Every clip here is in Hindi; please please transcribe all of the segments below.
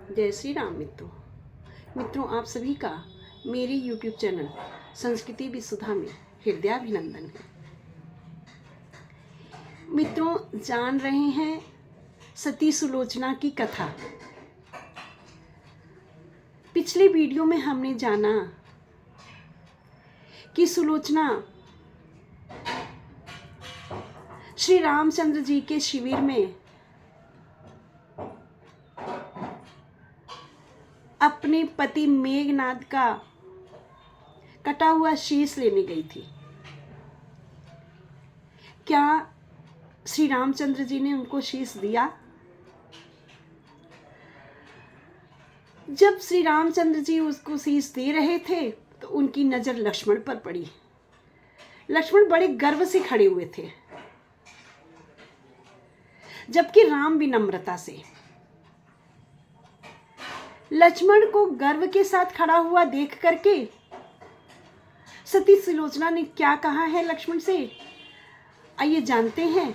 जय श्री राम मित्रों, आप सभी का मेरे YouTube चैनल संस्कृति विसुधा में हृदयाभिनंदन है। मित्रों, जान रहे हैं सती सुलोचना की कथा। पिछले वीडियो में हमने जाना कि सुलोचना श्री रामचंद्र जी के शिविर में अपने पति मेघनाद का कटा हुआ शीश लेने गई थी। क्या श्री रामचंद्र जी ने उनको शीश दिया? जब श्री रामचंद्र जी उसको शीश दे रहे थे तो उनकी नजर लक्ष्मण पर पड़ी। लक्ष्मण बड़े गर्व से खड़े हुए थे, जबकि राम विनम्रता से। लक्ष्मण को गर्व के साथ खड़ा हुआ देख करके सती सुलोचना ने क्या कहा है लक्ष्मण से, आइए जानते हैं।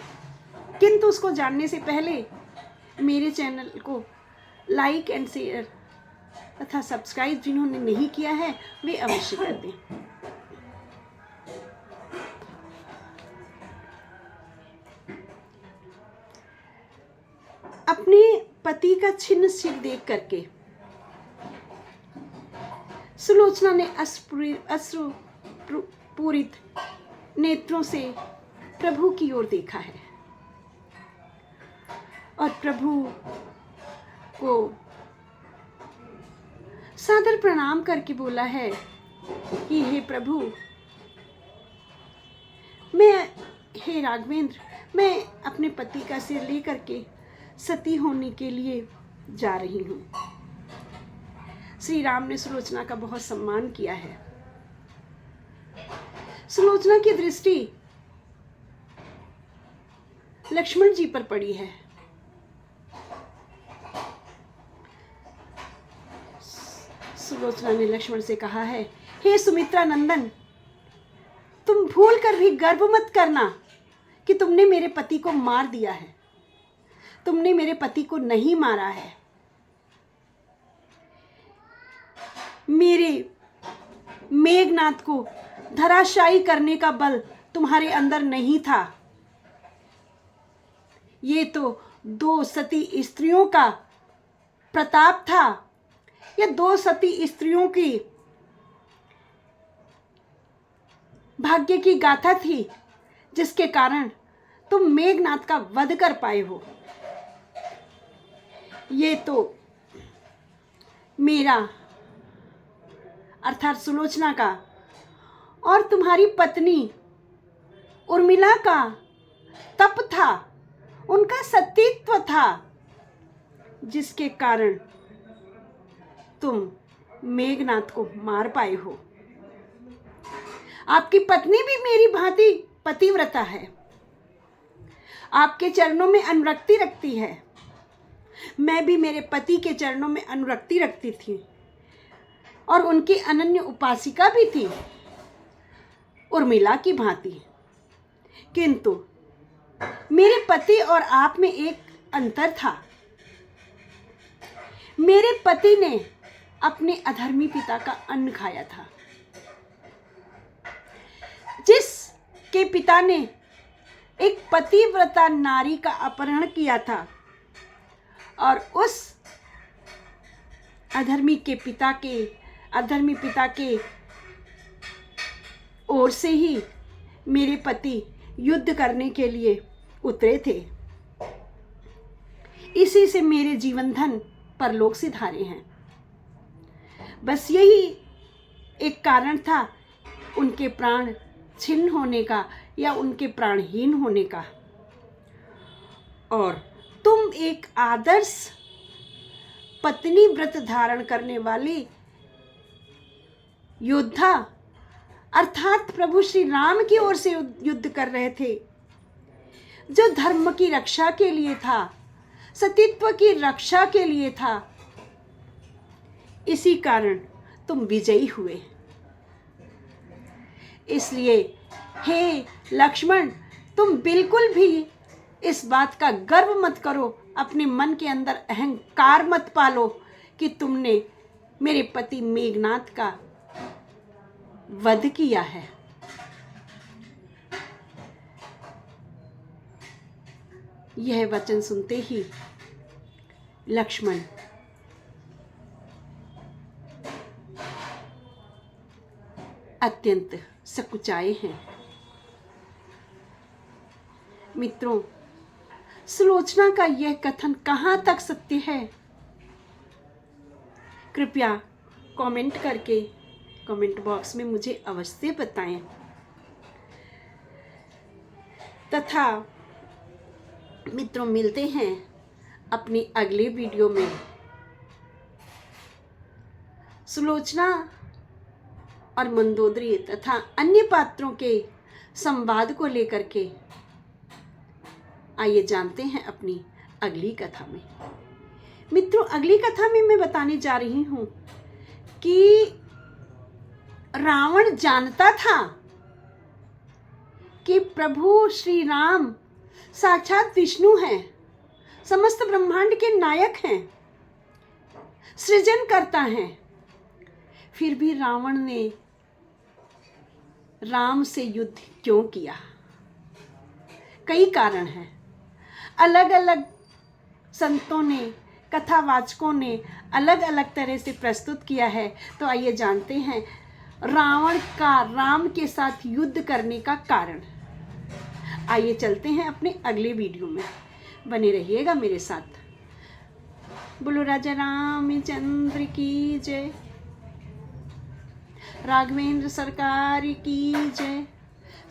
किंतु उसको जानने से पहले मेरे चैनल को लाइक एंड शेयर तथा सब्सक्राइब जिन्होंने नहीं किया है वे अवश्य कर दें। अपने पति का छिन्न सिर देख करके सुलोचना ने अश्रुपूरित नेत्रों से प्रभु की ओर देखा है और प्रभु को सादर प्रणाम करके बोला है कि हे प्रभु, हे राघवेंद्र, मैं अपने पति का सिर लेकर के सती होने के लिए जा रही हूँ। श्री राम ने सुलोचना का बहुत सम्मान किया है। सुलोचना की दृष्टि लक्ष्मण जी पर पड़ी है। सुलोचना ने लक्ष्मण से कहा है, हे सुमित्रा नंदन, तुम भूल कर भी गर्व मत करना कि तुमने मेरे पति को मार दिया है। तुमने मेरे पति को नहीं मारा है। मेरे मेघनाद को धराशायी करने का बल तुम्हारे अंदर नहीं था। ये तो दो सती स्त्रियों का प्रताप था। ये दो सती स्त्रियों की भाग्य की गाथा थी, जिसके कारण तुम मेघनाद का वध कर पाए हो। ये तो मेरा अर्थात सुलोचना का और तुम्हारी पत्नी उर्मिला का तप था, उनका सतीत्व था, जिसके कारण तुम मेघनाद को मार पाए हो। आपकी पत्नी भी मेरी भांति पतिव्रता है, आपके चरणों में अनुरक्ति रखती है। मैं भी मेरे पति के चरणों में अनुरक्ति रखती थी और उनकी अनन्य उपासिका भी थी, उर्मिला की भांति। किंतु मेरे पति और आप में एक अंतर था। मेरे पति ने अपने अधर्मी पिता का अन्न खाया था। जिसके पिता ने एक पतिव्रता नारी का अपहरण किया था और उस अधर्मी पिता के ओर से ही मेरे पति युद्ध करने के लिए उतरे थे। इसी से मेरे जीवन धन परलोक से धारे हैं। बस यही एक कारण था उनके प्राण छिन्न होने का या उनके प्राणहीन होने का। और तुम एक आदर्श पत्नी व्रत धारण करने वाली योद्धा अर्थात प्रभु श्री राम की ओर से युद्ध कर रहे थे, जो धर्म की रक्षा के लिए था, सतीत्व की रक्षा के लिए था। इसी कारण तुम विजयी हुए। इसलिए हे लक्ष्मण, तुम बिल्कुल भी इस बात का गर्व मत करो, अपने मन के अंदर अहंकार मत पालो कि तुमने मेरे पति मेघनाथ का वध किया है। यह वचन सुनते ही लक्ष्मण अत्यंत सकुचाए हैं। मित्रों, सुलोचना का यह कथन कहाँ तक सत्य है? कृपया कमेंट करके कमेंट बॉक्स में मुझे अवश्य बताएं। तथा मित्रों, मिलते हैं अपने अगले वीडियो में सुलोचना और मंदोदरी तथा अन्य पात्रों के संवाद को लेकर के। आइए जानते हैं अपनी अगली कथा में। मित्रों, अगली कथा में मैं बताने जा रही हूं कि रावण जानता था कि प्रभु श्री राम साक्षात विष्णु हैं, समस्त ब्रह्मांड के नायक हैं, सृजन करता हैं। फिर भी रावण ने राम से युद्ध क्यों किया? कई कारण हैं। अलग अलग संतों ने, कथावाचकों ने अलग अलग तरह से प्रस्तुत किया है। तो आइए जानते हैं रावण का राम के साथ युद्ध करने का कारण। आइए चलते हैं अपने अगले वीडियो में, बने रहिएगा मेरे साथ। बोलो राजा रामचंद्र की जय, राघवेंद्र सरकार की जय,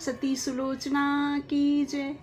सती सुलोचना की जय।